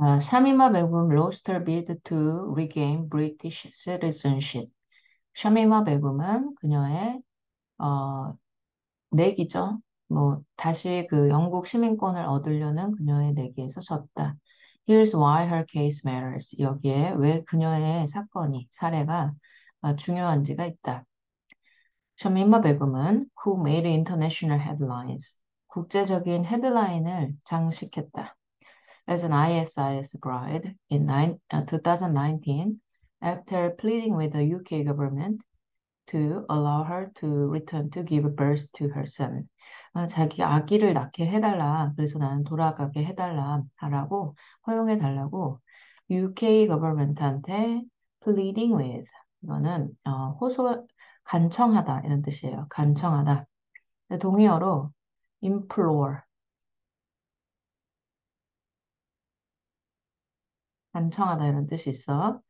샤미마 베금 lost her bid to regain British citizenship. 샤미마 베금은 그녀의 어, 내기죠. 뭐 다시 그 영국 시민권을 얻으려는 그녀의 내기에서 졌다. Here's why her case matters. 여기에 왜 그녀의 사건이 사례가 중요한지가 있다. 샤미마 베금은 who made international headlines. 국제적인 헤드라인을 장식했다. As an ISIS bride in 2019 after pleading with the UK government to allow her to return to give birth to her son. 자기 아기를 낳게 해달라. 그래서 나는 돌아가게 해달라. 하라고 허용해달라고 UK government한테 pleading with. 이거는 간청하다 이런 뜻이에요. 간청하다. 동의어로 implore, 간청하다 이런 뜻이 있어.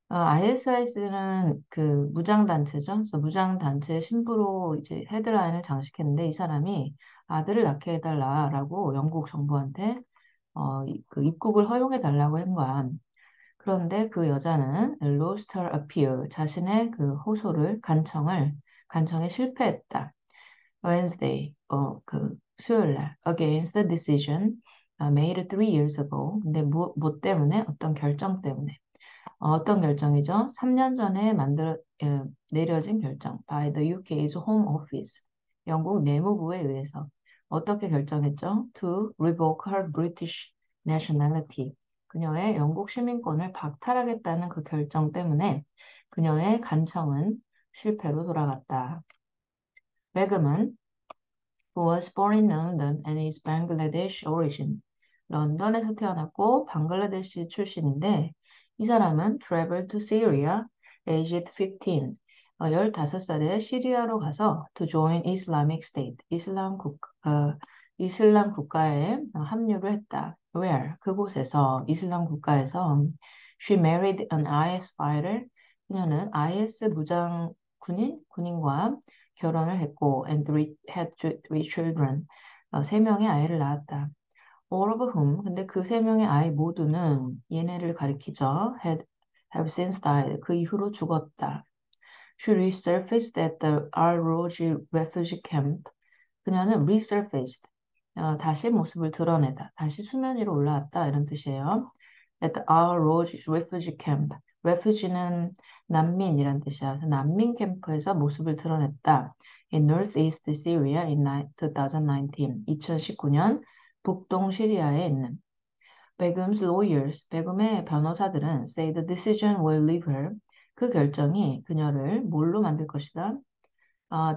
ISIS는 그 무장단체죠. 그래서 무장단체 신부로 이제 헤드라인을 장식했는데 이 사람이 아들을 낳게 해달라라고 영국 정부한테 그 입국을 허용해달라고 한 거야. 그런데 그 여자는 lost her appeal, 자신의 그 호소를, 간청에 실패했다. Wednesday, 그 수요일 날, against the decision made 3 years ago. 근데 뭐 때문에? 어떤 결정 때문에. 어떤 결정이죠? 3년 전에 내려진 결정. By the UK's Home Office. 영국 내무부에 의해서. 어떻게 결정했죠? To revoke her British nationality. 그녀의 영국 시민권을 박탈하겠다는 그 결정 때문에 그녀의 간청은 실패로 돌아갔다. 베금은 who was born in London and is Bangladesh origin. 런던에서 태어났고 방글라데시 출신인데 이 사람은 traveled to Syria aged 15. 15살에 시리아로 가서 to join Islamic State. 이슬람 국가에 합류를 했다. Where? 그곳에서 이슬람 국가에서 she married an IS fighter. 그녀는 IS 무장 군인과 결혼을 했고 had 3 children. 3명의 아이를 낳았다. All of whom, 근데 그 3명의 아이 모두는 얘네를 가리키죠. Have since died. 그 이후로 죽었다. She resurfaced at the Al-Roj refugee camp. 그녀는 resurfaced. 다시 모습을 드러내다. 다시 수면 위로 올라왔다. 이런 뜻이에요. At the Al-Roj refugee camp. refugee는 난민이란 뜻이야. 그래서 난민 캠프에서 모습을 드러냈다. In northeast Syria in 2019. 2019년 북동 시리아에 있는 Begum's lawyers, 베금의 변호사들은 say the decision will leave her. 그 결정이 그녀를 뭘로 만들 것이다?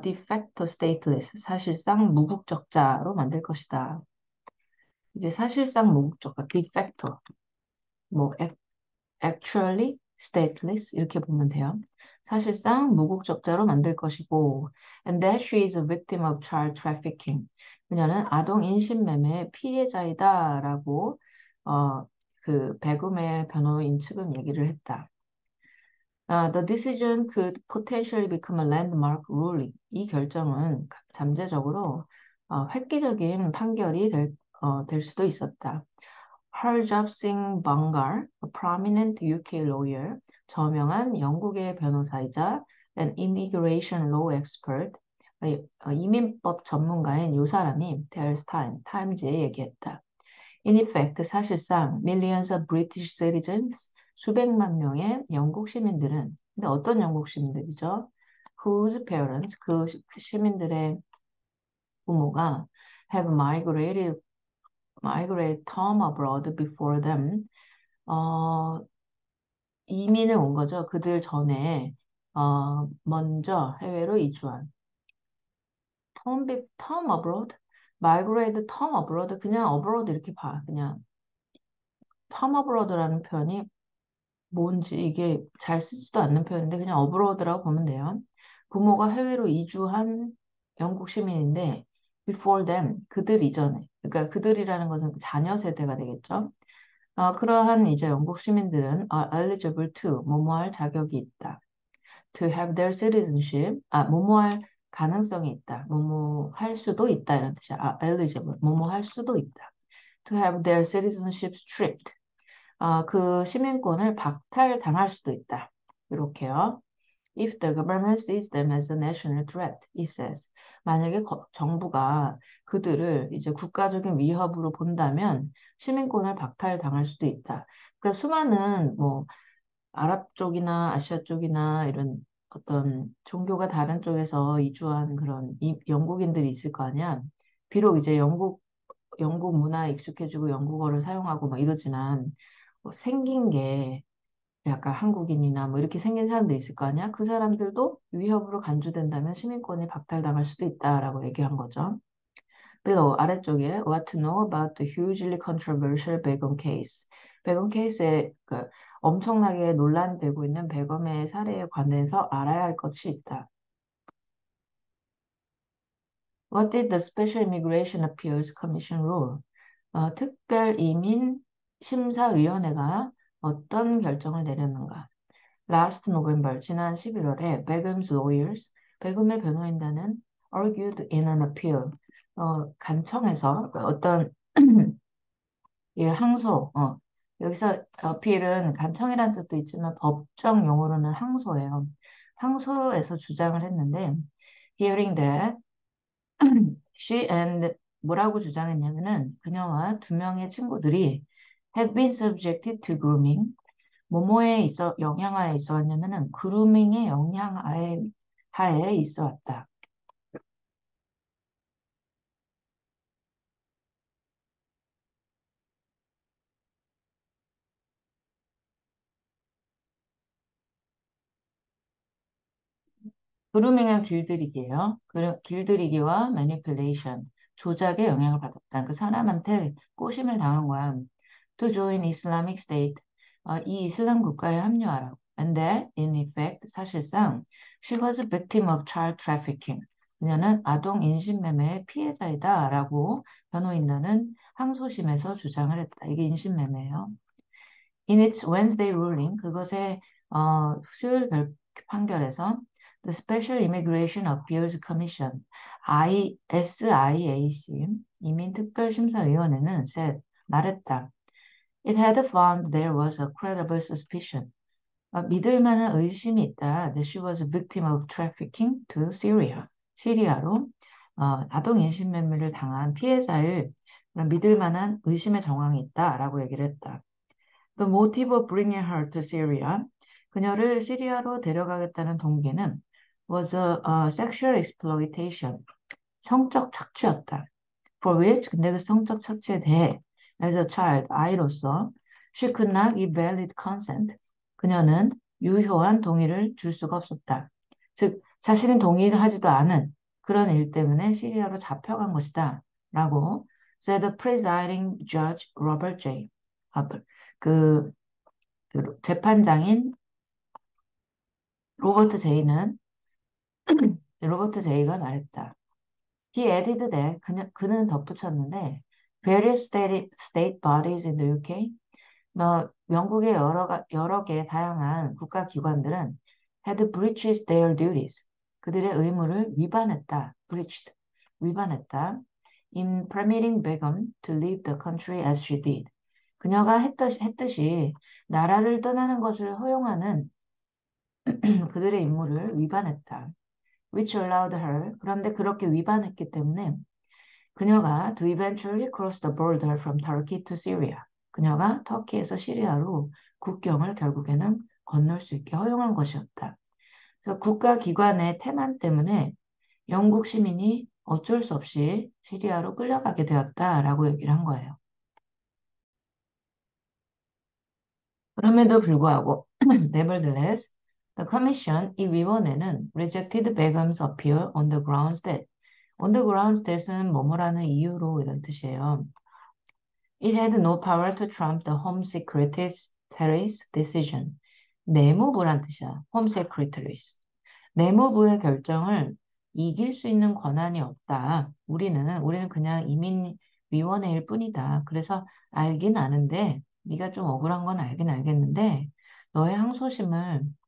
de facto stateless, 사실상 무국적자로 만들 것이다. 이게 사실상 무국적자, de facto, 뭐 actually stateless 이렇게 보면 돼요. 사실상 무국적자로 만들 것이고, and that she is a victim of child trafficking. 그녀는 아동 인신매매 피해자이다라고 그 베금의 변호인 측은 얘기를 했다. The decision could potentially become a landmark ruling. 이 결정은 잠재적으로 획기적인 판결이 될 수도 있었다. Harjap Singh Bangal, a prominent UK lawyer, 저명한 영국의 변호사이자 an immigration law expert, 이민법 전문가인 요 사람이 tells Times에 얘기했다. In effect, 사실상 millions of British citizens, 수백만 명의 영국 시민들은, 근데 어떤 영국 시민들이죠? Whose parents, 그 시민들의 부모가 have migrated home abroad before them, 어, 이민을 온 거죠. 그들 전에 먼저 해외로 이주한. Tom abroad, migrated Tom abroad, 그냥 abroad 이렇게 봐. 그냥 Tom abroad라는 표현이 뭔지 이게 잘 쓰지도 않는 표현인데 그냥 어브로드라고 보면 돼요. 부모가 해외로 이주한 영국 시민인데 before them, 그들 이전에, 그러니까 그들이라는 것은 자녀 세대가 되겠죠. 그러한 이제 영국 시민들은 are eligible to, 뭐뭐할 자격이 있다. To have their citizenship, 뭐뭐할 가능성이 있다. 뭐뭐할 수도 있다. 이런 뜻이야. eligible, 뭐뭐할 수도 있다. To have their citizenship stripped. 그 시민권을 박탈당할 수도 있다. 이렇게요. If the government sees them as a national threat, it says. 만약에 정부가 그들을 이제 국가적인 위협으로 본다면 시민권을 박탈당할 수도 있다. 그러니까 수많은 뭐 아랍 쪽이나 아시아 쪽이나 이런 어떤 종교가 다른 쪽에서 이주한 그런 영국인들이 있을 거 아니야. 비록 이제 영국 문화에 익숙해지고 영국어를 사용하고 막 이러지만 생긴 게 약간 한국인이나 뭐 이렇게 생긴 사람들 있을 거 아니야? 그 사람들도 위협으로 간주된다면 시민권이 박탈당할 수도 있다라고 얘기한 거죠. 그리고 아래쪽에 What to know about the hugely controversial 베검 case. 베검 케이스에 그 엄청나게 논란되고 있는 베검의 사례에 관해서 알아야 할 것이 있다. What did the Special Immigration Appeals Commission rule? 특별 이민 심사위원회가 어떤 결정을 내렸는가? Last November, 지난 11월에 Begum's lawyers, 베금의 변호인단은 argued in an appeal, 간청에서 그 어떤 예, 항소, 여기서 appeal은 간청이라는 뜻도 있지만 법정 용어로는 항소예요. 항소에서 주장을 했는데 hearing that she and 뭐라고 주장했냐면은 그녀와 두 명의 친구들이 had been subjected to grooming, 뭐뭐에 있어 영향하에 있어 왔냐면은 그루밍의 하에 있어 왔다. 그루밍은 길들이기예요. 길들이기와 manipulation, 조작에 영향을 받았다. 그 사람한테 꼬심을 당한 거야. To join Islamic State, 이 이슬람 국가에 합류하라고. And that, in effect, 사실상 she was a victim of child trafficking. 그녀는 아동 인신매매의 피해자이다라고 변호인단은 항소심에서 주장을 했다. 이게 인신매매예요. In its Wednesday ruling, 그것의 수요일 판결에서 The Special Immigration Appeals Commission, SIAC, 이민특별심사위원회는 said, 말했다. It had found there was a credible suspicion. 믿을 만한 의심이 있다. That she was a victim of trafficking to Syria. 시리아로 아동 인신매매를 당한 피해자일 믿을 만한 의심의 정황이 있다라고 얘기를 했다. The motive of bringing her to Syria, 그녀를 시리아로 데려가겠다는 동기는 was a sexual exploitation, 성적 착취였다. For which, 근데 그 성적 착취에 대해 as a child, 아이로서 she could not give valid consent, 그녀는 유효한 동의를 줄 수가 없었다. 즉, 자신이 동의하지도 않은 그런 일 때문에 시리아로 잡혀간 것이다. 라고 said the presiding judge Robert J. 그, 그 재판장인 로버트 제이는 로버트 제이가 말했다. He added that 그는 덧붙였는데 various state bodies in the UK, 영국의 여러 개의 다양한 국가 기관들은 had breached their duties. 그들의 의무를 위반했다. breached. 위반했다. In permitting Begum to leave the country as she did. 그녀가 했듯이 나라를 떠나는 것을 허용하는 그들의 임무를 위반했다. Which allowed her, 그런데 그렇게 위반했기 때문에 그녀가 to eventually cross the border from Turkey to Syria. 그녀가 터키에서 시리아로 국경을 결국에는 건널 수 있게 허용한 것이었다. 그래서 국가기관의 태만 때문에 영국 시민이 어쩔 수 없이 시리아로 끌려가게 되었다라고 얘기를 한 거예요. 그럼에도 불구하고, nevertheless, the commission, 이 위원회는 rejected Begum's appeal on the grounds that, on the grounds that은 뭐뭐라는 이유로 이런 뜻이에요. It had no power to trump the Home Secretary's decision. 내무부란 뜻이야. Home Secretary's. 내무부의 결정을 이길 수 있는 권한이 없다. 우리는 그냥 이민위원회일 뿐이다. 그래서 알긴 아는데, 네가 좀 억울한 건 알긴 알겠는데, 너의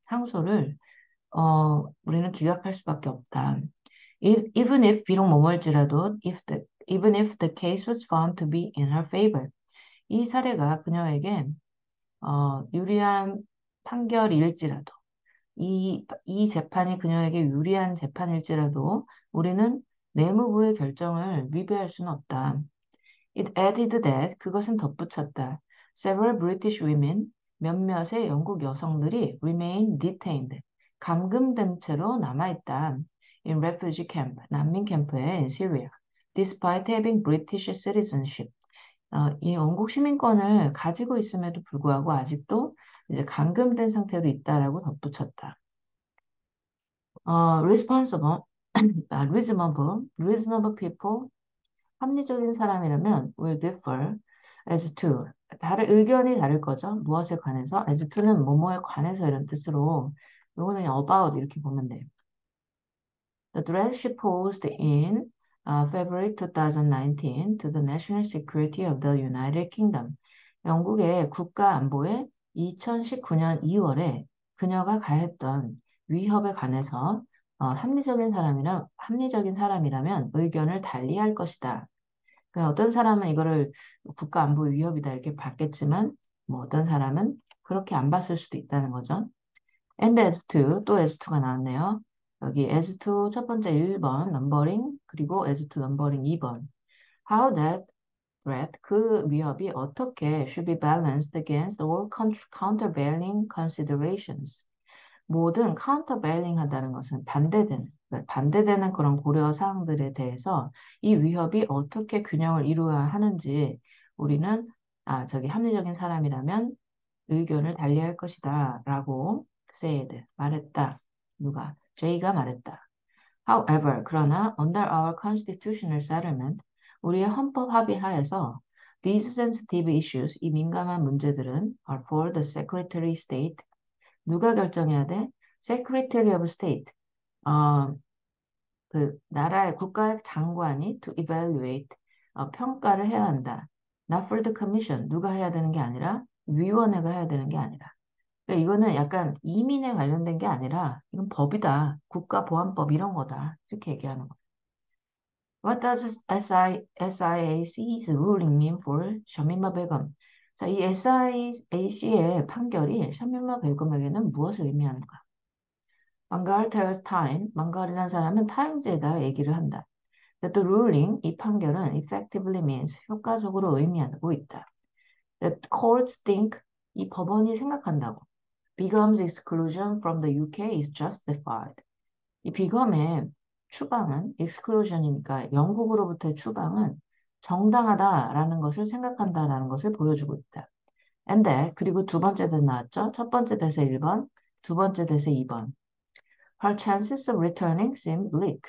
항소를, 우리는 기각할 수밖에 없다. Even if, 비록 뭐뭐일지라도, even if the case was found to be in her favor. 이 사례가 그녀에게 유리한 판결일지라도 이 재판이 그녀에게 유리한 재판일지라도 우리는 내무부의 결정을 위배할 수는 없다. It added that 그것은 덧붙였다. Several British women 몇몇의 영국 여성들이 remain detained 감금된 채로 남아있다. In refugee camp 난민 캠프에 in Syria despite having British citizenship 이 영국 시민권을 가지고 있음에도 불구하고 아직도 이제 감금된 상태로 있다라고 덧붙였다. responsible, reasonable people, 합리적인 사람이라면 will differ as to, 의견이 다를 거죠. 무엇에 관해서, as to는 뭐뭐에 관해서 이런 뜻으로, 요거는 그냥 about 이렇게 보면 돼요. The threat she posed in February 2019 to the national security of the United Kingdom. 영국의 국가 안보에 2019년 2월에 그녀가 가했던 위협에 관해서 합리적인 사람이라면 의견을 달리할 것이다. 그러니까 어떤 사람은 이거를 국가 안보 위협이다 이렇게 봤겠지만 뭐 어떤 사람은 그렇게 안 봤을 수도 있다는 거죠. And as to 또 as to가 나왔네요. 여기 as to 첫 번째 1번 넘버링 그리고 as to 넘버링 2번. How that threat 그 위협이 어떻게 should be balanced against all countervailing considerations. 모든 countervailing 한다는 것은 반대되는 그런 고려 사항들에 대해서 이 위협이 어떻게 균형을 이루어야 하는지 우리는 저기 합리적인 사람이라면 의견을 달리할 것이다 라고 said 말했다. 누가? J가 말했다. However, 그러나 under our constitutional settlement 우리의 헌법 합의하에서 these sensitive issues 이 민감한 문제들은 are for the Secretary of State 누가 결정해야 돼? Secretary of State 어, 그 나라의 국가의 장관이 to evaluate 평가를 해야 한다. Not for the commission 누가 해야 되는 게 아니라 위원회가 해야 되는 게 아니라 그러니까 이거는 약간 이민에 관련된 게 아니라 이건 법이다. 국가보안법 이런 거다. 이렇게 얘기하는 거예요. What does SIAC's ruling mean for 샤미마 베검? 자, 이 SIAC의 판결이 샤미마 베검에게는 무엇을 의미하는가? 망갈 tells time, 망갈이라는 사람은 타임즈에다 얘기를 한다. That the ruling, 이 판결은 effectively means, 효과적으로 의미하고 있다. That courts think, 이 법원이 생각한다고. Begum's exclusion from the UK is justified. 이 비검의 추방은 exclusion이니까 영국으로부터의 추방은 정당하다라는 것을 생각한다라는 것을 보여주고 있다. And that, 그리고 두 번째 대사 나왔죠? 첫 번째 대사 1번, 두 번째 대사 2번. Her chances of returning seem bleak.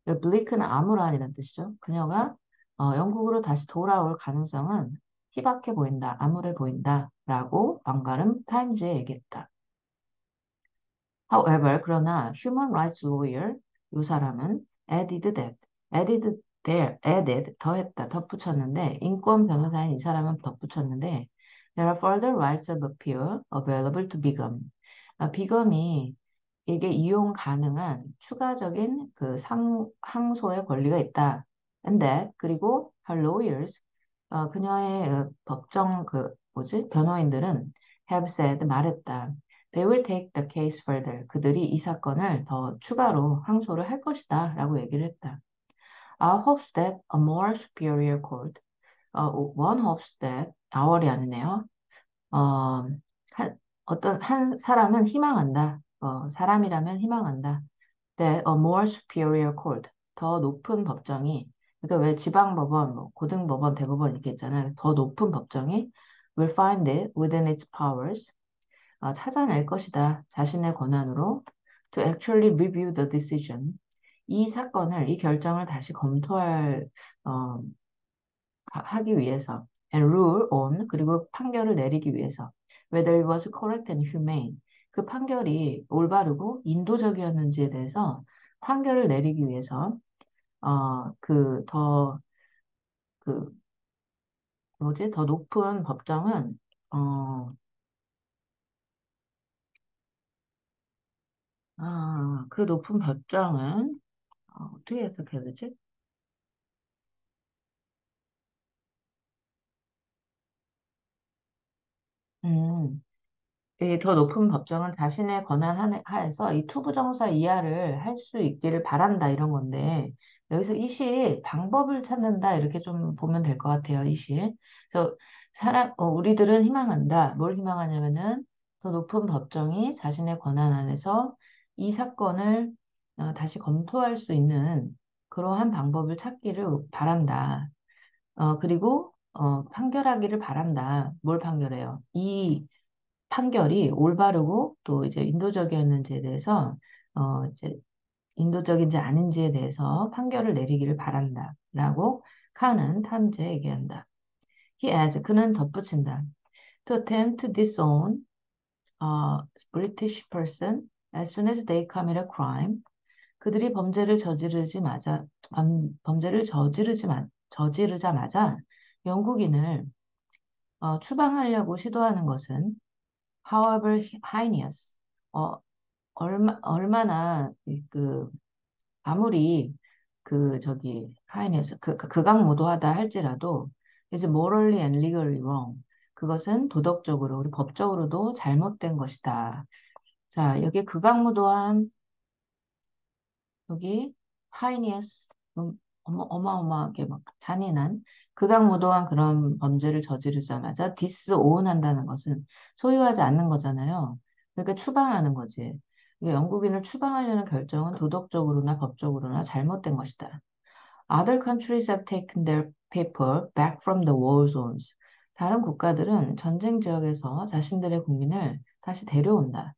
bleak는 암울한이라는 뜻이죠. 그녀가 영국으로 다시 돌아올 가능성은 희박해 보인다, 암울해 보인다라고 방가름 타임즈에 얘기했다. However, 그러나 human rights lawyer 이 사람은 added 더했다, 덧붙였는데 인권 변호사인 이 사람은 덧붙였는데 there are further rights of appeal available to Begum. 비검이 이게 이용 가능한 추가적인 그 항소의 권리가 있다. And that 그리고 her lawyers 그녀의 법정 변호인들은 have said 말했다. They will take the case further. 그들이 이 사건을 더 추가로 항소를 할 것이다 라고 얘기를 했다. hopes that a more superior court one hopes that our이 아니네요. 어, 어떤 한 사람은 희망한다. 사람이라면 희망한다. That a more superior court 더 높은 법정이 그러니까 왜 지방법원, 뭐 고등법원, 대법원 이렇게 있잖아요. 더 높은 법정이 will find it within its powers 찾아낼 것이다. 자신의 권한으로 to actually review the decision. 이 결정을 다시 검토할, 하기 위해서 and rule on, 그리고 판결을 내리기 위해서 whether it was correct and humane. 그 판결이 올바르고 인도적이었는지에 대해서 판결을 내리기 위해서, 그, 더 높은 법정은, 어, 그 높은 법정은 어떻게 해석해야 되지? 음. 이 더 높은 법정은 자신의 권한 하에서 이 투부정사 이하를 할 수 있기를 바란다 이런 건데 여기서 이시 방법을 찾는다 이렇게 좀 보면 될 것 같아요. 이시. 그래서 우리들은 희망한다. 뭘 희망하냐면은 더 높은 법정이 자신의 권한 안에서 이 사건을 다시 검토할 수 있는 그러한 방법을 찾기를 바란다. 그리고 판결하기를 바란다. 뭘 판결해요? 이 판결이 올바르고 또 이제 인도적이었는지에 대해서 이제 인도적인지 아닌지에 대해서 판결을 내리기를 바란다라고 칸은 탐지에 얘기한다. He adds, 그는 덧붙인다. To attempt to disown a British person as soon as they commit a crime. 그들이 범죄를 저지르자마자 영국인을 추방하려고 시도하는 것은 however heinous, 어, 얼마나 아무리 heinous, 극악무도하다 할지라도 is morally and legally wrong. 그것은 도덕적으로, 우리 법적으로도 잘못된 것이다. 자, 여기 극악무도한, 여기 heinous, 어마어마하게 막 잔인한, 극악무도한 그런 범죄를 저지르자마자 disown 한다는 것은 소유하지 않는 거잖아요. 그러니까 추방하는 거지. 그러니까 영국인을 추방하려는 결정은 도덕적으로나 법적으로나 잘못된 것이다. Other countries have taken their people back from the war zones. 다른 국가들은 전쟁 지역에서 자신들의 국민을 다시 데려온다.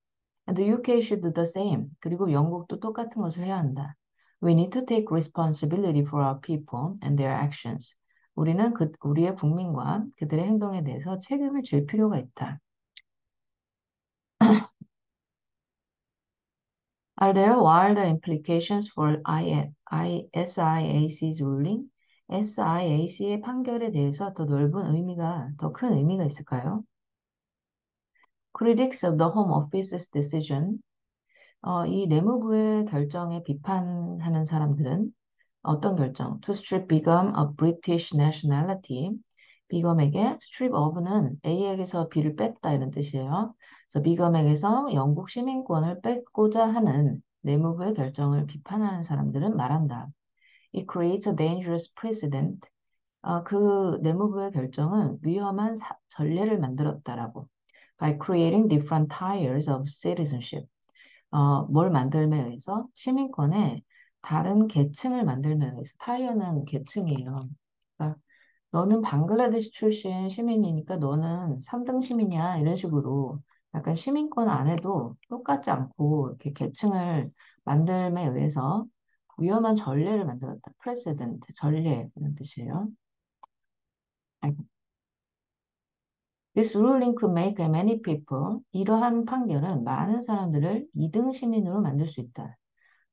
And the UK should do the same. 그리고 영국도 똑같은 것을 해야 한다. We need to take responsibility for our people and their actions. 우리는 우리의 국민과 그들의 행동에 대해서 책임을 질 필요가 있다. Are there wider implications for SIAC's ruling? SIAC의 판결에 대해서 더 큰 의미가 있을까요? Critics of the Home Office's decision, 이 내무부의 결정에 비판하는 사람들은 어떤 결정? To strip Begum of British nationality. 비검에게 strip of는 A에게서 B를 뺐다 이런 뜻이에요. 그래서 비검에게서 영국 시민권을 뺏고자 하는 내무부의 결정을 비판하는 사람들은 말한다. It creates a dangerous precedent. 그 내무부의 결정은 위험한 전례를 만들었다라고. By creating different tiers of citizenship. 뭘 만들m에 의해서 시민권에 다른 계층을 만들m에 의해서 타이어는 계층이에요. 그러니까 너는 방글라데시 출신 시민이니까 너는 3등 시민이야 이런 식으로 약간 시민권 안에도 똑같지 않고 이렇게 계층을 만들m에 의해서 위험한 전례를 만들었다. 프레시던트, 전례 이런 뜻이에요. 아이고. This ruling could make many people, 이러한 판결은 많은 사람들을 2등 시민으로 만들 수 있다.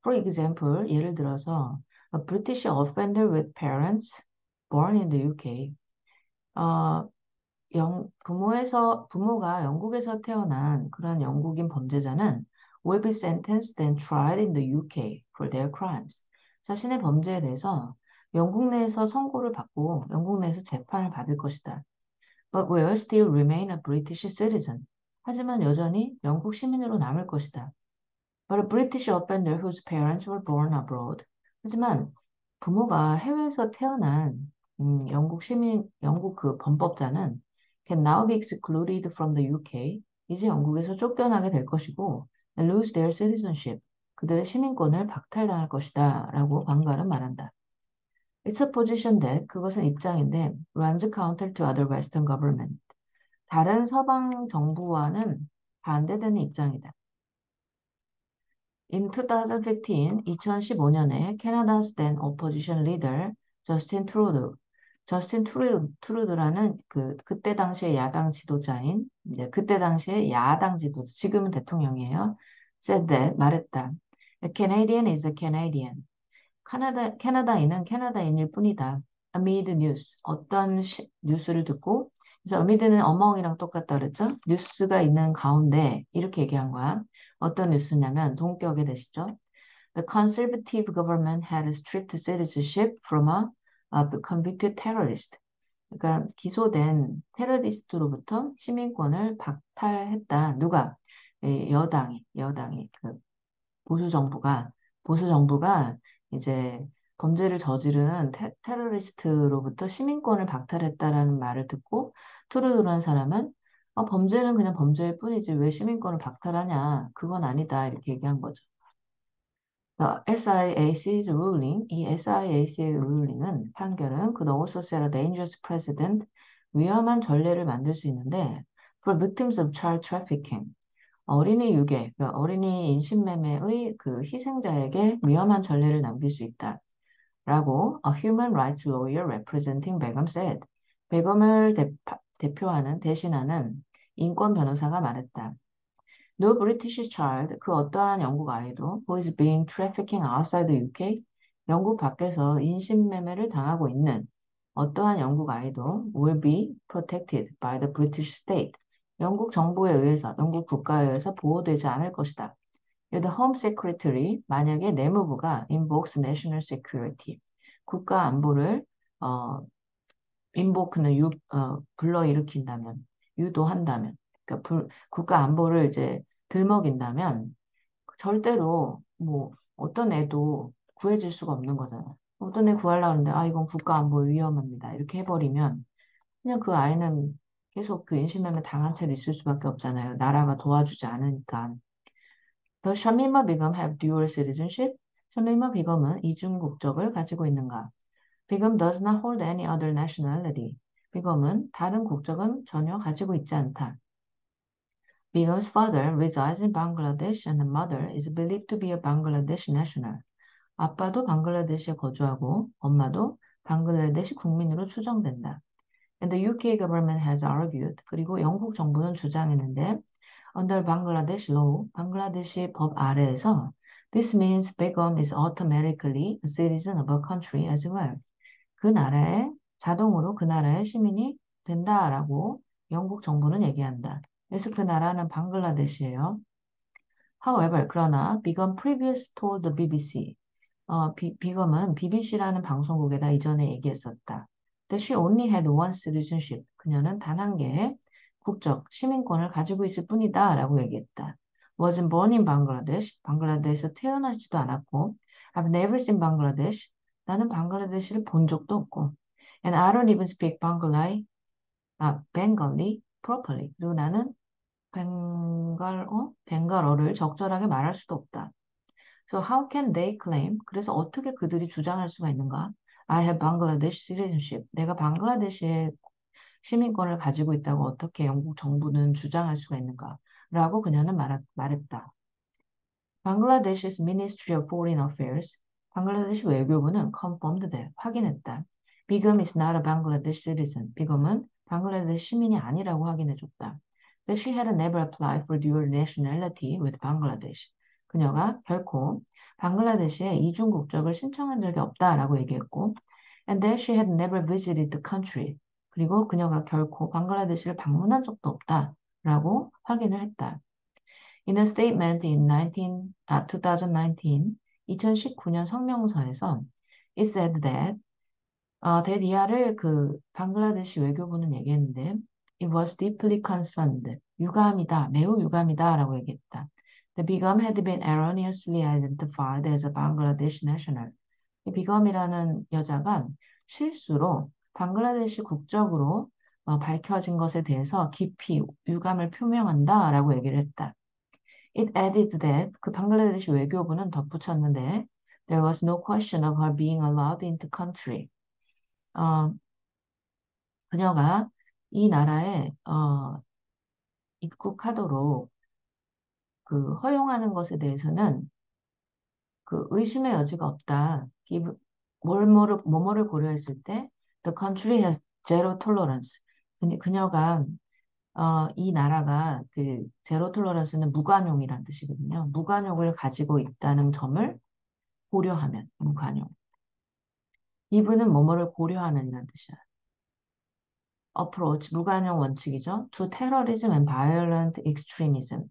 For example, 예를 들어서 a British offender with parents born in the UK. 어, 부모가 영국에서 태어난 그런 영국인 범죄자는 will be sentenced and tried in the UK for their crimes. 자신의 범죄에 대해서 영국 내에서 선고를 받고 영국 내에서 재판을 받을 것이다. But will still remain a British citizen. 하지만 여전히 영국 시민으로 남을 것이다. But a British offender whose parents were born abroad. 하지만 부모가 해외에서 태어난 영국 그 범법자는 can now be excluded from the UK. 이제 영국에서 쫓겨나게 될 것이고 and lose their citizenship. 그들의 시민권을 박탈당할 것이다. 라고 방갈은 말한다. It's a position that 그것은 입장인데 runs counter to other Western government. 다른 서방 정부와는 반대되는 입장이다. In 2015년에 캐나다's then opposition leader 저스틴 트루도라는 그때 당시의 야당 지도자인 이제 그때 당시의 야당 지도자 지금은 대통령이에요. said that 말했다. A Canadian is a Canadian. 캐나다인은 캐나다인일 뿐이다. Amid news 어떤 뉴스를 듣고 그래서 amid는 among이랑 똑같다 그랬죠? 뉴스가 있는 가운데 이렇게 얘기한 거야. 어떤 뉴스냐면 동격에 되시죠? The conservative government had stripped citizenship from a convicted terrorist. 그러니까 기소된 테러리스트로부터 시민권을 박탈했다. 누가? 여당이 그 보수 정부가 이제 범죄를 저지른 테러리스트로부터 시민권을 박탈했다라는 말을 듣고 투르두르한 사람은 범죄는 그냥 범죄일 뿐이지 왜 시민권을 박탈하냐? 그건 아니다. 이렇게 얘기한 거죠. SIAC's ruling, 이 SIAC의 ruling은 판결은 could also set a dangerous precedent, 위험한 전례를 만들 수 있는데 for victims of child trafficking, 어린이 유괴, 그러니까 어린이 인신매매의 그 희생자에게 위험한 전례를 남길 수 있다. 라고 a human rights lawyer representing Begum said. 베검을 대신하는 인권 변호사가 말했다. No British child, 그 어떠한 영국 아이도 who is being trafficking outside the UK, 영국 밖에서 인신매매를 당하고 있는 어떠한 영국 아이도 will be protected by the British state. 영국 정부에 의해서, 영국 국가에 의해서 보호되지 않을 것이다. The Home Secretary, 만약에 내무부가 invokes national security, 국가 안보를 어, invoke는 불러일으킨다면, 유도한다면, 그러니까 국가 안보를 이제 들먹인다면 절대로 뭐 어떤 애도 구해질 수가 없는 거잖아. 어떤 애 구하려고 하는데 이건 국가 안보에 위험합니다. 이렇게 해버리면 그냥 그 아이는 계속 그 인신매매 당한 채로 있을 수밖에 없잖아요. 나라가 도와주지 않으니까. The 샤미마 비검 have dual citizenship? 샤미마 비검은 이중 국적을 가지고 있는가? 비검 does not hold any other nationality. 비검은 다른 국적은 전혀 가지고 있지 않다. Begum's father resides in Bangladesh and the mother is believed to be a Bangladesh national. 아빠도 방글라데시에 거주하고 엄마도 방글라데시 국민으로 추정된다. And the UK government has argued. 그리고 영국 정부는 주장했는데 under Bangladesh law, 방글라데시 법 아래에서 this means Begum is automatically a citizen of a country as well. 그 나라의 자동으로 그 나라의 시민이 된다라고 영국 정부는 얘기한다. 그래서 그 나라는 방글라데시예요. However, 그러나 비건 previous told the BBC. 비검은 BBC라는 방송국에다 이전에 얘기했었다. That she only had one citizenship. 그녀는 단 한 개의 국적, 시민권을 가지고 있을 뿐이다 라고 얘기했다. Wasn't born in Bangladesh. 방글라데시에서 태어나지도 않았고 I've never seen Bangladesh. 나는 방글라데시를 본 적도 없고 And I don't even speak Bengali properly. 그리고 나는 벵갈어를 적절하게 말할 수도 없다. So how can they claim? 그래서 어떻게 그들이 주장할 수가 있는가? I have Bangladesh citizenship. 내가 방글라데시의 시민권을 가지고 있다고 어떻게 영국 정부는 주장할 수가 있는가? 라고 그녀는 말했다. Bangladesh's Ministry of Foreign Affairs, 방글라데시 외교부는 confirmed that, 확인했다. Begum is not a Bangladesh citizen. 비검은 방글라데시 시민이 아니라고 확인해줬다. That she had never applied for dual nationality with Bangladesh. 그녀가 결코 방글라데시에 이중 국적을 신청한 적이 없다라고 얘기했고, and that she had never visited the country. 그리고 그녀가 결코 방글라데시를 방문한 적도 없다라고 확인을 했다. In a statement in 2019 성명서에서 it said that 데리아를 그 방글라데시 외교부는 얘기했는데 it was deeply concerned. 유감이다, 매우 유감이다라고 얘기했다. The Begum had been erroneously identified as a Bangladesh national. 이 비검이라는 여자가 실수로 방글라데시 국적으로 밝혀진 것에 대해서 깊이 유감을 표명한다라고 얘기를 했다. It added that 그 방글라데시 외교부는 덧붙였는데 there was no question of her being allowed into country. 어, 그녀가 이 나라에 입국하도록 그 허용하는 것에 대해서는 그 의심의 여지가 없다. 뭐뭐를 고려했을 때 the country has zero tolerance. 그녀가 이 나라가 그 제로 톨러런스는 무관용이란 뜻이거든요. 무관용을 가지고 있다는 점을 고려하면 무관용. 이분은 뭐뭐를 고려하면이란 뜻이야. approach 무관용 원칙이죠. to terrorism and violent extremism.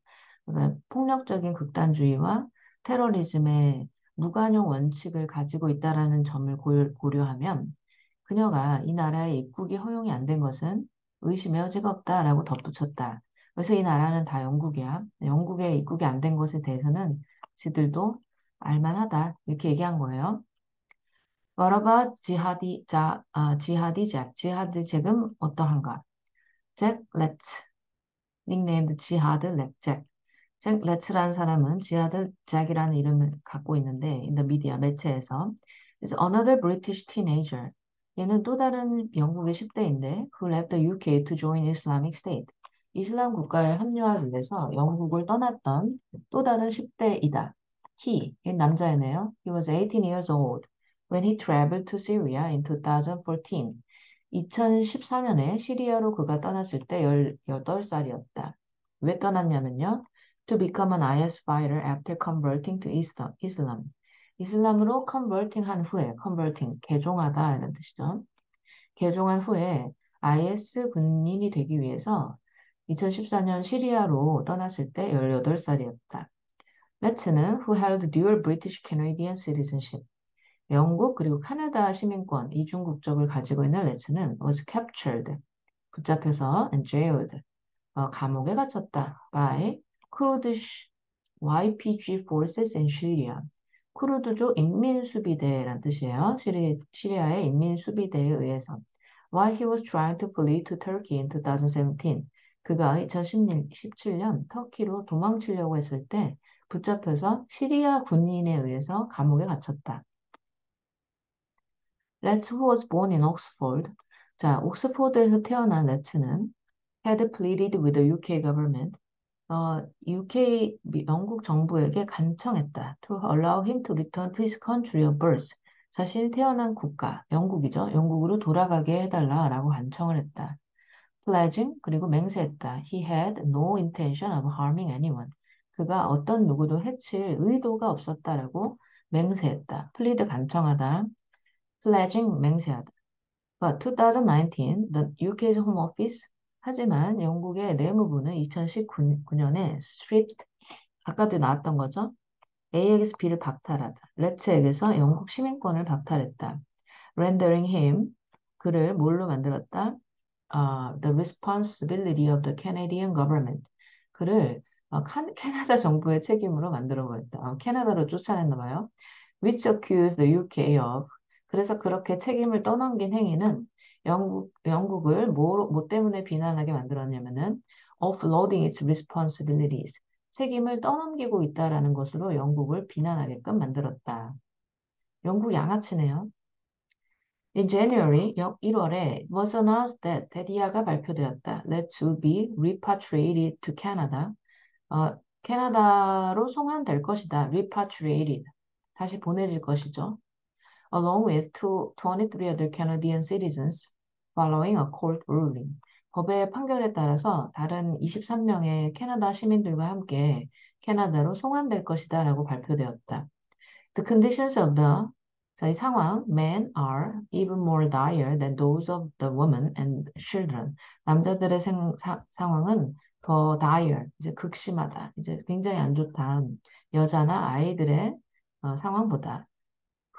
그러니까 폭력적인 극단주의와 테러리즘의 무관용 원칙을 가지고 있다라는 점을 고려하면 그녀가 이 나라에 입국이 허용이 안 된 것은 의심의 여지가 없다라고 덧붙였다. 그래서 이 나라는 다 영국이야. 영국에 입국이 안 된 것에 대해서는 지들도 알만하다. 이렇게 얘기한 거예요. What about 지하디 잭? 지하드 잭은 어떠한가? 잭 레츠, 닉네임드 지하드 잭. 잭 레츠라는 사람은 지하드 잭이라는 이름을 갖고 있는데, in the media, 매체에서 is another British teenager. 얘는 또 다른 영국의 10대인데, who left the UK to join Islamic State. 이슬람 국가에 합류하기 위해서 영국을 떠났던 또 다른 10대이다. 얘 남자애네요. He was 18 years old when he traveled to Syria in 2014. 2014년에 시리아로 그가 떠났을 때 18살이었다. 왜 떠났냐면요. To become an IS fighter after converting to Islam. 이슬람으로 converting 한 후에, converting, 개종하다 이런 뜻이죠. 개종한 후에 IS 군인이 되기 위해서 2014년 시리아로 떠났을 때 18살이었다. 레츠는 who held dual British Canadian citizenship. 영국 그리고 캐나다 시민권 이중 국적을 가지고 있는 레츠는 was captured, 붙잡혀서 and jailed, 감옥에 갇혔다. by Kurdish YPG forces in Syria. 쿠르드족 인민수비대란 뜻이에요. 시리아의 인민수비대에 의해서. While he was trying to flee to Turkey in 2017. 그가 2017년 터키로 도망치려고 했을 때 붙잡혀서 시리아 군인에 의해서 감옥에 갇혔다. 레츠 who was born in Oxford. 자, 옥스포드에서 태어난 레츠는 had pleaded with the UK government. 영국 정부에게 간청했다. To allow him to return to his country of birth. 자신이 태어난 국가, 영국이죠. 영국으로 돌아가게 해달라라고 간청을 했다. Pledging, 그리고 맹세했다. He had no intention of harming anyone. 그가 어떤 누구도 해칠 의도가 없었다라고 맹세했다. plead 간청하다. pledging 맹세하다. But 2019, the UK's Home Office. 하지만 영국의 내무부는 2019년에 stripped, 아까도 나왔던 거죠. A에게서 B를 박탈하다. 레츠에게서 영국 시민권을 박탈했다. Rendering him, 그를 뭘로 만들었다? The responsibility of the Canadian government. 그를 캐나다 정부의 책임으로 만들어 버렸다. 캐나다로 쫓아냈나 봐요. which accused the UK of. 그래서 그렇게 책임을 떠넘긴 행위는 영국을 뭐 때문에 비난하게 만들었냐면은 offloading its responsibilities. 책임을 떠넘기고 있다라는 것으로 영국을 비난하게끔 만들었다. 영국 양아치네요. In January, 1월에 it was announced that 데디아가 발표되었다. Let's be repatriated to Canada. 캐나다로 송환될 것이다. repatriated. 다시 보내질 것이죠. Along with 23 other Canadian citizens following a court ruling. 법의 판결에 따라서 다른 23명의 캐나다 시민들과 함께 캐나다로 송환될 것이다 라고 발표되었다. The conditions of 이 상황, men are even more dire than those of the women and children. 남자들의 상황은 더 dire, 이제 극심하다, 이제 굉장히 안 좋다. 여자나 아이들의 상황보다.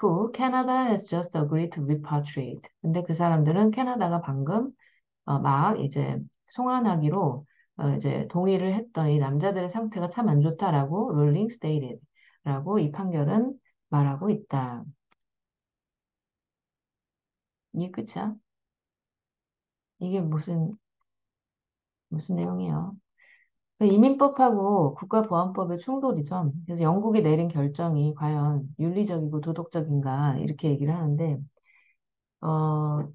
who Canada has just agreed to repatriate. 근데 그 사람들은 캐나다가 방금 막 이제 송환하기로 이제 동의를 했던 이 남자들의 상태가 참 안 좋다라고 ruling stated 라고 이 판결은 말하고 있다. 이게 끝이야? 이게 무슨 내용이에요? 그 이민법하고 국가보안법의 충돌이죠. 그래서 영국이 내린 결정이 과연 윤리적이고 도덕적인가 이렇게 얘기를 하는데 어,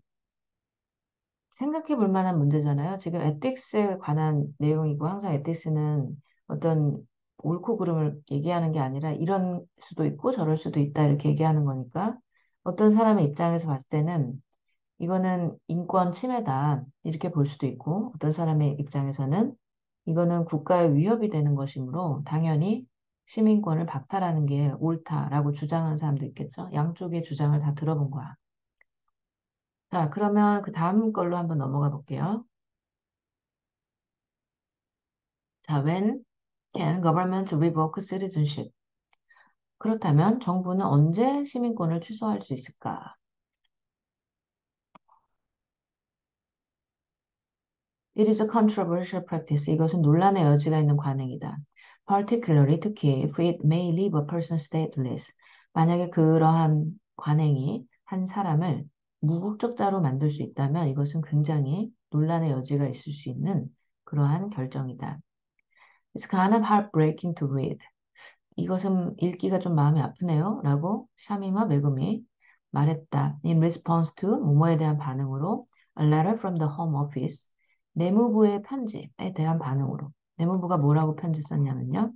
생각해 볼 만한 문제잖아요. 지금 에틱스에 관한 내용이고 항상 에틱스는 어떤 옳고 그름을 얘기하는 게 아니라 이런 수도 있고 저럴 수도 있다 이렇게 얘기하는 거니까 어떤 사람의 입장에서 봤을 때는 이거는 인권 침해다 이렇게 볼 수도 있고 어떤 사람의 입장에서는 이거는 국가의 위협이 되는 것이므로 당연히 시민권을 박탈하는 게 옳다라고 주장하는 사람도 있겠죠. 양쪽의 주장을 다 들어본 거야. 자, 그러면 그 다음 걸로 한번 넘어가 볼게요. 자, when can government revoke citizenship? 그렇다면 정부는 언제 시민권을 취소할 수 있을까? It is a controversial practice. 이것은 논란의 여지가 있는 관행이다. Particularly 특히 if it may leave a person stateless. 만약에 그러한 관행이 한 사람을 무국적자로 만들 수 있다면 이것은 굉장히 논란의 여지가 있을 수 있는 그러한 결정이다. It's kind of heartbreaking to read. 이것은 읽기가 좀 마음이 아프네요. 라고 샤미와 메금이 말했다. In response to 뭐뭐에 대한 반응으로 a letter from the home office 내무부의 편지에 대한 반응으로 내무부가 뭐라고 편지 썼냐면요.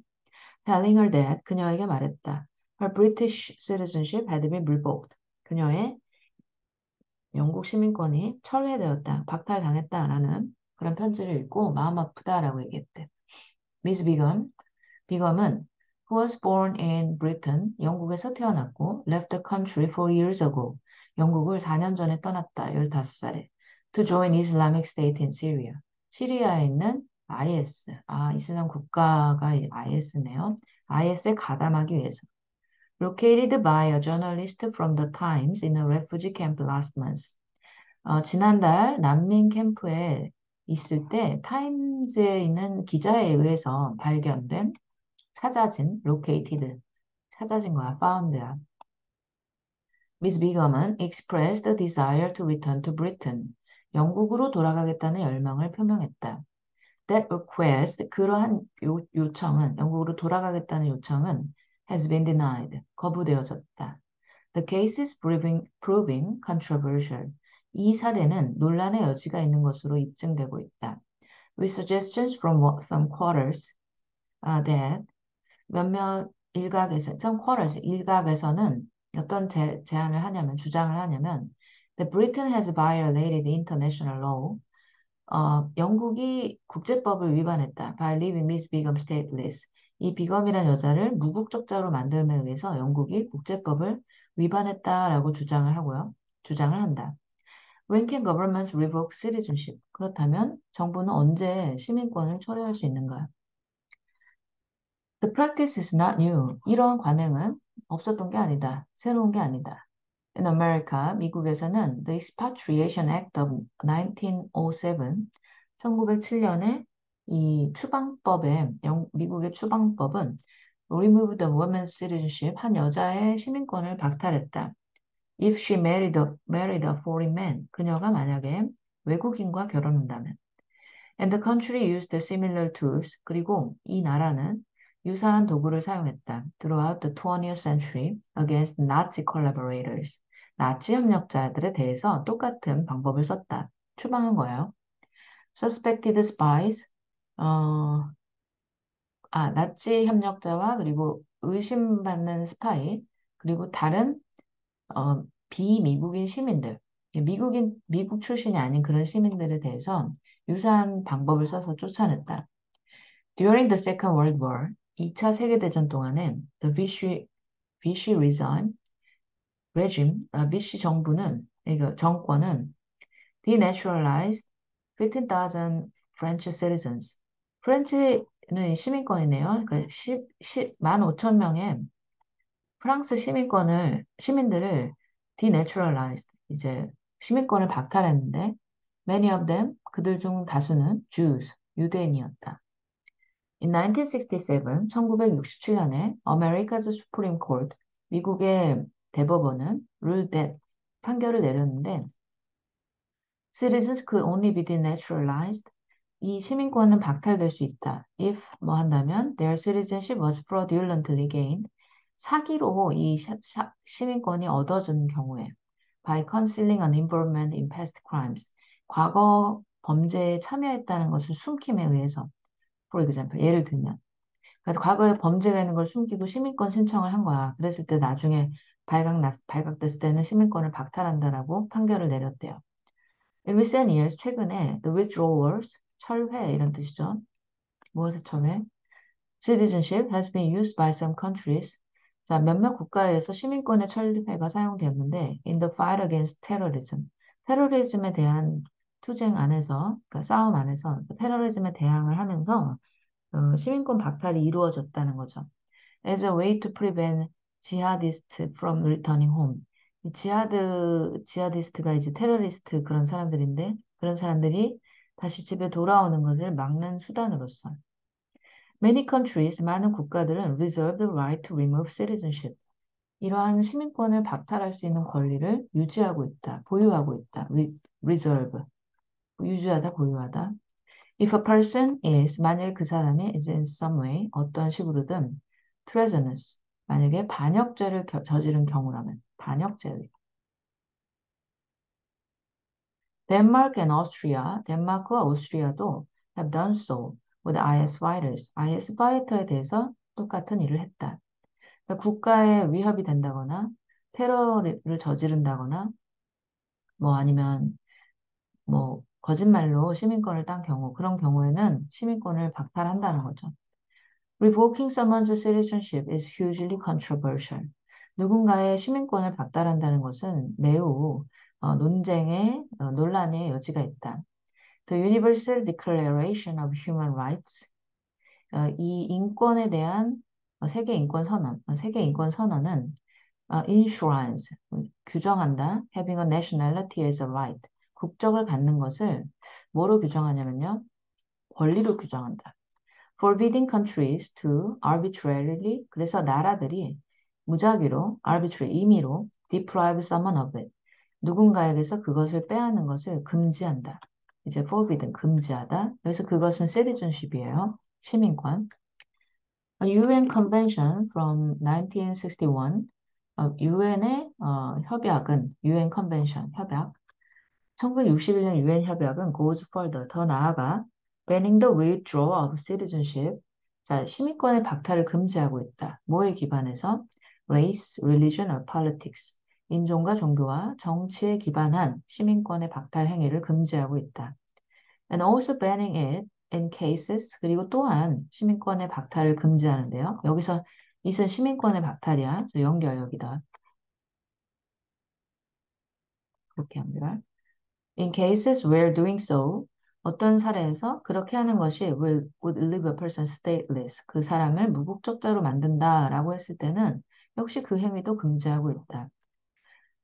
Telling her that 그녀에게 말했다. Her British citizenship had been revoked. 그녀의 영국 시민권이 철회되었다. 박탈당했다라는 그런 편지를 읽고 마음 아프다라고 얘기했대. Miss Bigham 비검은 who was born in Britain, 영국에서 태어났고 left the country 4 years ago, 영국을 4년 전에 떠났다. 15살에. to join Islamic State in Syria. 시리아에 있는 IS, 이슬람 국가가 IS네요. IS에 가담하기 위해서. Located by a journalist from the Times in a refugee camp last month. 지난달 난민 캠프에 있을 때 타임즈에 있는 기자에 의해서 발견된 찾아진, located, 찾아진 거야, found야. Miss Bigham은 expressed a desire to return to Britain. 영국으로 돌아가겠다는 열망을 표명했다. That request, 그러한 요청은, 영국으로 돌아가겠다는 요청은 has been denied, 거부되어졌다. The case is proving controversial. 이 사례는 논란의 여지가 있는 것으로 입증되고 있다. With suggestions from some quarters that 몇몇 일각에서, some quarters, 일각에서는 어떤 제안을 하냐면, 주장을 하냐면, that Britain has violated international law. 영국이 국제법을 위반했다. By leaving Miss Bigham stateless. 이 비검이란 여자를 무국적자로 만들음에 의해서 영국이 국제법을 위반했다라고 주장을 하고요. 주장을 한다. When can governments revoke citizenship? 그렇다면 정부는 언제 시민권을 철회할 수 있는가? The practice is not new. 이러한 관행은 없었던 게 아니다. 새로운 게 아니다. In America, 미국에서는 The Expatriation Act of 1907, 1907년에 이 추방법에, 미국의 추방법은 remove the woman's citizenship, 한 여자의 시민권을 박탈했다. If she married a foreign man, 그녀가 만약에 외국인과 결혼한다면. And the country used similar tools. 그리고 이 나라는 유사한 도구를 사용했다. Throughout the 20th century against Nazi collaborators. 나치 협력자들에 대해서 똑같은 방법을 썼다. 추방한 거예요. Suspected spies. 나치 협력자와 그리고 의심받는 스파이 그리고 다른 비미국인 시민들, 미국 출신이 아닌 그런 시민들에 대해서 유사한 방법을 써서 쫓아냈다. During the Second World War, 2차 세계대전 동안에 the Vichy 정부는, 정권은 denaturalized 15,000 French citizens. 프렌치는 시민권이네요. 그러니까 15,000명의 프랑스 시민들을 denaturalized, 이제 시민권을 박탈했는데, many of them, 그들 중 다수는 Jews, 유대인이었다. In 1967, 1967년에 America's Supreme Court, 미국의 대법원은 ruled that, 판결을 내렸는데, citizens could only be denaturalized, 이 시민권은 박탈될 수 있다. if 뭐 한다면 their citizenship was fraudulently gained, 사기로 이 시민권이 얻어진 경우에 by concealing an involvement in past crimes, 과거 범죄에 참여했다는 것을 숨김에 의해서. For example, 예를 들면 그러니까 과거에 범죄가 있는 걸 숨기고 시민권 신청을 한 거야. 그랬을 때 나중에 발각됐을 때는 시민권을 박탈한다라고 판결을 내렸대요. In recent years, 최근에 the withdrawals, 철회 이런 뜻이죠. 무엇의 철회? Citizenship has been used by some countries. 자, 몇몇 국가에서 시민권의 철회가 사용되었는데 in the fight against terrorism. 테러리즘에 대한 투쟁 안에서, 그러니까 싸움 안에서 테러리즘에 대항을 하면서 시민권 박탈이 이루어졌다는 거죠. As a way to prevent jihadists from returning home. 지하디스트가 이제 테러리스트 그런 사람들인데 그런 사람들이 다시 집에 돌아오는 것을 막는 수단으로서. Many countries, 많은 국가들은 reserve the right to remove citizenship. 이러한 시민권을 박탈할 수 있는 권리를 유지하고 있다, 보유하고 있다. reserve, 유지하다, 보유하다. If a person is, 만약에 그 사람이 is in some way, 어떤 식으로든 treasonous, 만약에 반역죄를 저지른 경우라면, 반역죄. Denmark and Austria, 덴마크와 오스트리아도 have done so with IS fighters. IS 파이터에 대해서 똑같은 일을 했다. 그러니까 국가에 위협이 된다거나 테러를 저지른다거나 뭐 아니면 뭐 거짓말로 시민권을 딴 경우 그런 경우에는 시민권을 박탈한다는 거죠. Revoking someone's citizenship is hugely controversial. 누군가의 시민권을 박탈한다는 것은 매우 논쟁의 논란의 여지가 있다. The Universal Declaration of Human Rights, 이 인권에 대한 세계 인권 선언, 세계 인권 선언은 enshrines, 규정한다. Having a nationality as a right, 국적을 갖는 것을 뭐로 규정하냐면요. 권리로 규정한다. Forbidding countries to arbitrarily, 그래서 나라들이 무작위로, arbitrary, 임의로 deprive someone of it, 누군가에게서 그것을 빼앗는 것을 금지한다. 이제 forbidden, 금지하다. 그래서 그것은 citizenship이에요. 시민권. A UN Convention from 1961, 유엔의 협약은, UN Convention, 협약. 1961년 유엔 협약은 goes further, 더 나아가 banning the withdrawal of citizenship, 자, 시민권의 박탈을 금지하고 있다. 뭐에 기반해서? race, religion or politics, 인종과 종교와 정치에 기반한 시민권의 박탈 행위를 금지하고 있다. And also banning it in cases, 그리고 또한 시민권의 박탈을 금지하는데요. 여기서 이은 시민권의 박탈이야. 그래서 연결 여기다. 그렇게 연결. In cases where doing so, 어떤 사례에서 그렇게 하는 것이 would leave a person stateless, 그 사람을 무국적자로 만든다라고 했을 때는 역시 그 행위도 금지하고 있다.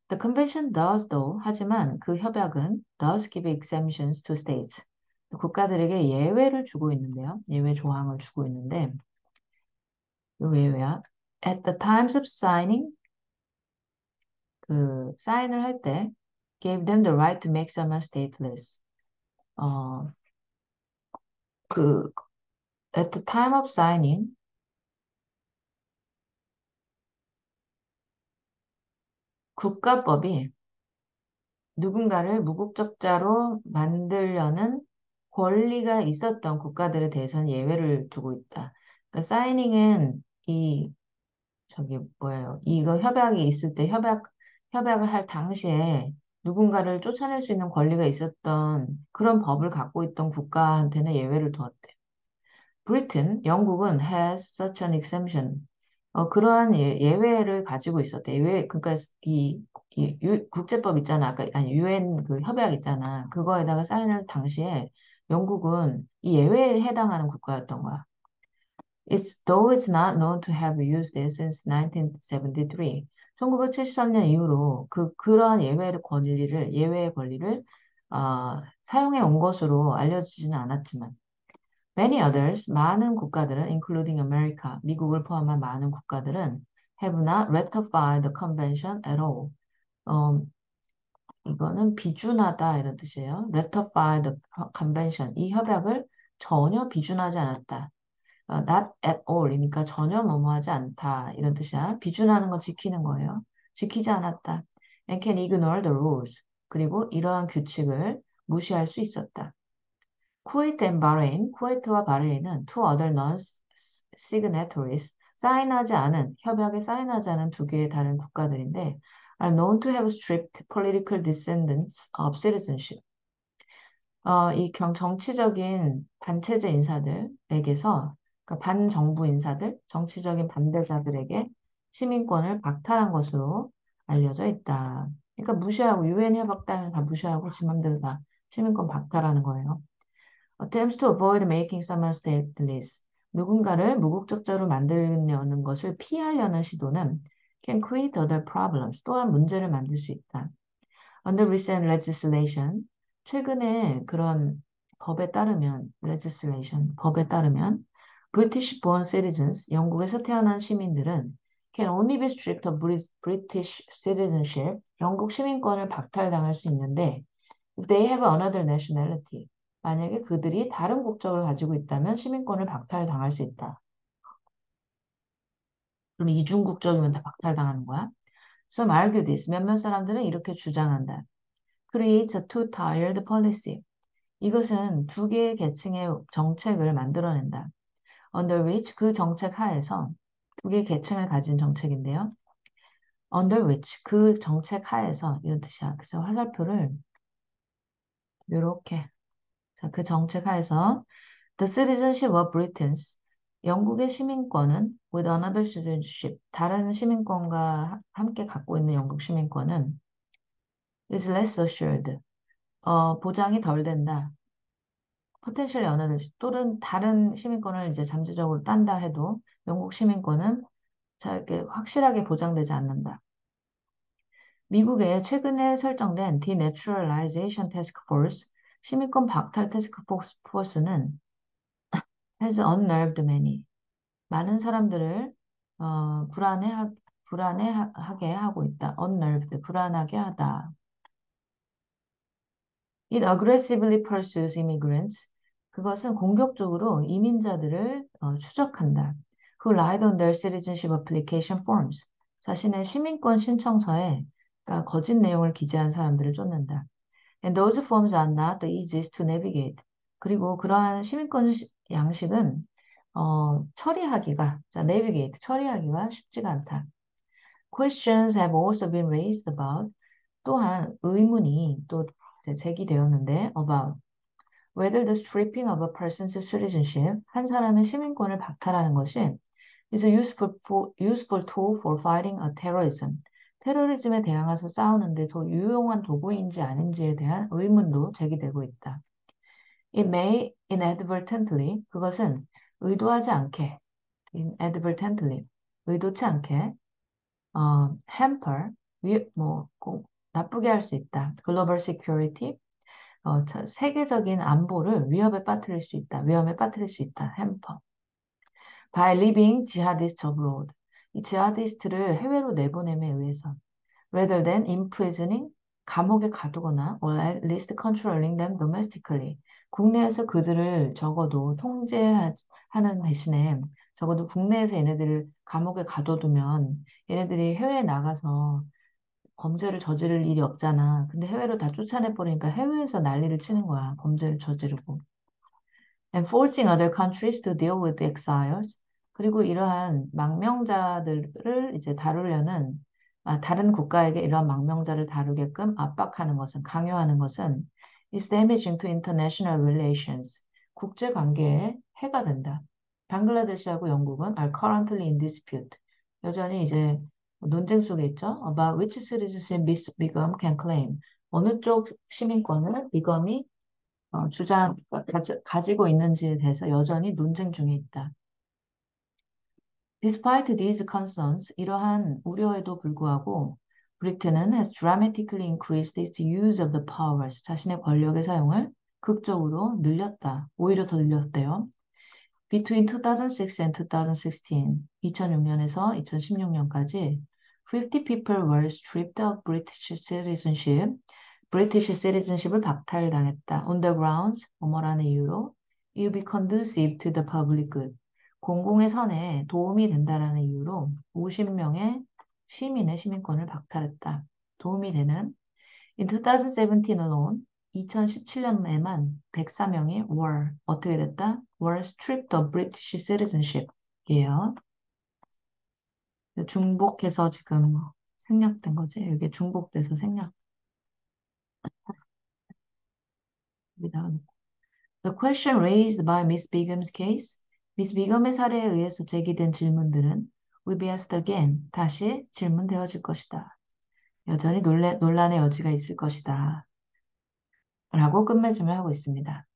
The convention does though, 하지만 그 협약은 does give exemptions to states, 국가들에게 예외를 주고 있는데요. 예외 조항을 주고 있는데 이 예외야. At the times of signing, 그 사인을 할 때 gave them the right to make someone stateless. 어, 그 at the time of signing, 국가법이 누군가를 무국적자로 만들려는 권리가 있었던 국가들에 대해서는 예외를 두고 있다. 그러니까 사이닝은 저기 뭐예요? 이거 협약이 있을 때 협약을 할 당시에 누군가를 쫓아낼 수 있는 권리가 있었던 그런 법을 갖고 있던 국가한테는 예외를 두었대. Britain, 영국은 has such an exemption. 그러한 예외를 가지고 있었대. 그러니까 국제법 있잖아. 아까, 아니, UN 그 협약 있잖아. 그거에다가 사인할 당시에 영국은 이 예외에 해당하는 국가였던 거야. Though it's not known to have used it since 1973. 1973년 이후로 그러한 예외의 권리를, 사용해 온 것으로 알려지지는 않았지만, Many others, 많은 국가들은, including America, 미국을 포함한 많은 국가들은 have not ratified the convention at all. 어, 이거는 비준하다 이런 뜻이에요. ratify the convention, 이 협약을 전혀 비준하지 않았다. not at all, 이니까 전혀 뭐뭐하지 않다 이런 뜻이야. 비준하는 건 지키는 거예요. 지키지 않았다. And can ignore the rules. 그리고 이러한 규칙을 무시할 수 있었다. 쿠웨이트 앤 바레인, 쿠웨이트와 바레인은 two other non-signatories, 협약에 사인하지 않은 두 개의 다른 국가들인데 are known to have strict political descendants of citizenship. 정치적인 반체제 인사들에게서, 그러니까 반정부 인사들, 정치적인 반대자들에게 시민권을 박탈한 것으로 알려져 있다. 그러니까 무시하고 유엔 협약 따위는 다 무시하고 지 맘대로 다 시민권 박탈하는 거예요. Attempts to avoid making someone stateless. 누군가를 무국적자로 만들려는 것을 피하려는 시도는 can create other problems. 또한 문제를 만들 수 있다. Under recent legislation, 최근에 그런 법에 따르면 legislation, 법에 따르면 British born citizens, 영국에서 태어난 시민들은 can only be stripped of British citizenship, 영국 시민권을 박탈당할 수 있는데 if they have another nationality, 만약에 그들이 다른 국적을 가지고 있다면 시민권을 박탈당할 수 있다. 그럼 이중 국적이면 다 박탈당하는 거야? Some argue this. 몇몇 사람들은 이렇게 주장한다. Creates a two-tiered policy. 이것은 두 개의 계층의 정책을 만들어낸다. Under which 그 정책 하에서 두 개의 계층을 가진 정책인데요. Under which 그 정책 하에서 이런 뜻이야. 그래서 화살표를 이렇게 자, 그 정책 하에서 The citizenship of Britons 영국의 시민권은 with another citizenship 다른 시민권과 함께 갖고 있는 영국 시민권은 is less assured 보장이 덜 된다. potentially another 또는 다른 시민권을 이제 잠재적으로 딴다 해도 영국 시민권은 자, 이렇게 확실하게 보장되지 않는다. 미국에 최근에 설정된 Denaturalization Task Force 시민권 박탈 태스크 포스는 has unnerved many 많은 사람들을 불안해하게 하고 있다. unnerved 불안하게 하다. It aggressively pursues immigrants. 그것은 공격적으로 이민자들을 추적한다. Who lied on their citizenship application forms. 자신의 시민권 신청서에 그러니까 거짓 내용을 기재한 사람들을 쫓는다. And those forms are not the easiest to navigate. 그리고 그러한 시민권 양식은 처리하기가, 자, navigate, 처리하기가 쉽지가 않다. Questions have also been raised about 또한 의문이 또 이제 제기되었는데 about whether the stripping of a person's citizenship 한 사람의 시민권을 박탈하는 것이 is a useful tool for fighting a terrorism 테러리즘에 대항해서 싸우는데 더 유용한 도구인지 아닌지에 대한 의문도 제기되고 있다. It may inadvertently 그것은 의도하지 않게 inadvertently 의도치 않게 hamper 나쁘게 할 수 있다. Global security 세계적인 안보를 위험에 빠뜨릴 수 있다. hamper. By leaving jihadists abroad. 이 지하디스트를 해외로 내보냄에 의해서 rather than imprisoning 감옥에 가두거나 or at least controlling them domestically. 국내에서 그들을 적어도 통제하는 대신에 적어도 국내에서 얘네들을 감옥에 가둬두면 얘네들이 해외에 나가서 범죄를 저지를 일이 없잖아. 근데 해외로 다 쫓아내버리니까 해외에서 난리를 치는 거야. 범죄를 저지르고. And forcing other countries to deal with exiles. 그리고 이러한 망명자들을 이제 다루려는, 다른 국가에게 이러한 망명자를 다루게끔 압박하는 것은, 강요하는 것은 is damaging to international relations. 국제 관계에 해가 된다. 방글라데시하고 영국은 are currently in dispute. 여전히 이제 논쟁 속에 있죠. About which citizenship Begum can claim. 어느 쪽 시민권을 비검이 가지고 있는지에 대해서 여전히 논쟁 중에 있다. Despite these concerns, 이러한 우려에도 불구하고 브리튼은 has dramatically increased its use of the powers. 자신의 권력의 사용을 극적으로 늘렸다. 오히려 더 늘렸대요. Between 2006 and 2016, 2006년에서 2016년까지 50 people were stripped of British citizenship. 브리티시 citizenship을 박탈당했다. On the grounds, 뭐뭐라는 이유로 it will be conducive to the public good. 공공의 선에 도움이 된다라는 이유로 50명의 시민의 시민권을 박탈했다. 도움이 되는 In 2017 alone, 2017년에만 104명이 were 어떻게 됐다? were stripped of British citizenship. 이에요. 중복해서 지금 생략된 거지. 이게 중복돼서 생략. The question raised by Miss Bigham's case, Miss Bigham의 사례에 의해서 제기된 질문들은 will be asked again, 다시 질문되어질 것이다. 여전히 논란의 여지가 있을 것이다. 라고 끝맺음을 하고 있습니다.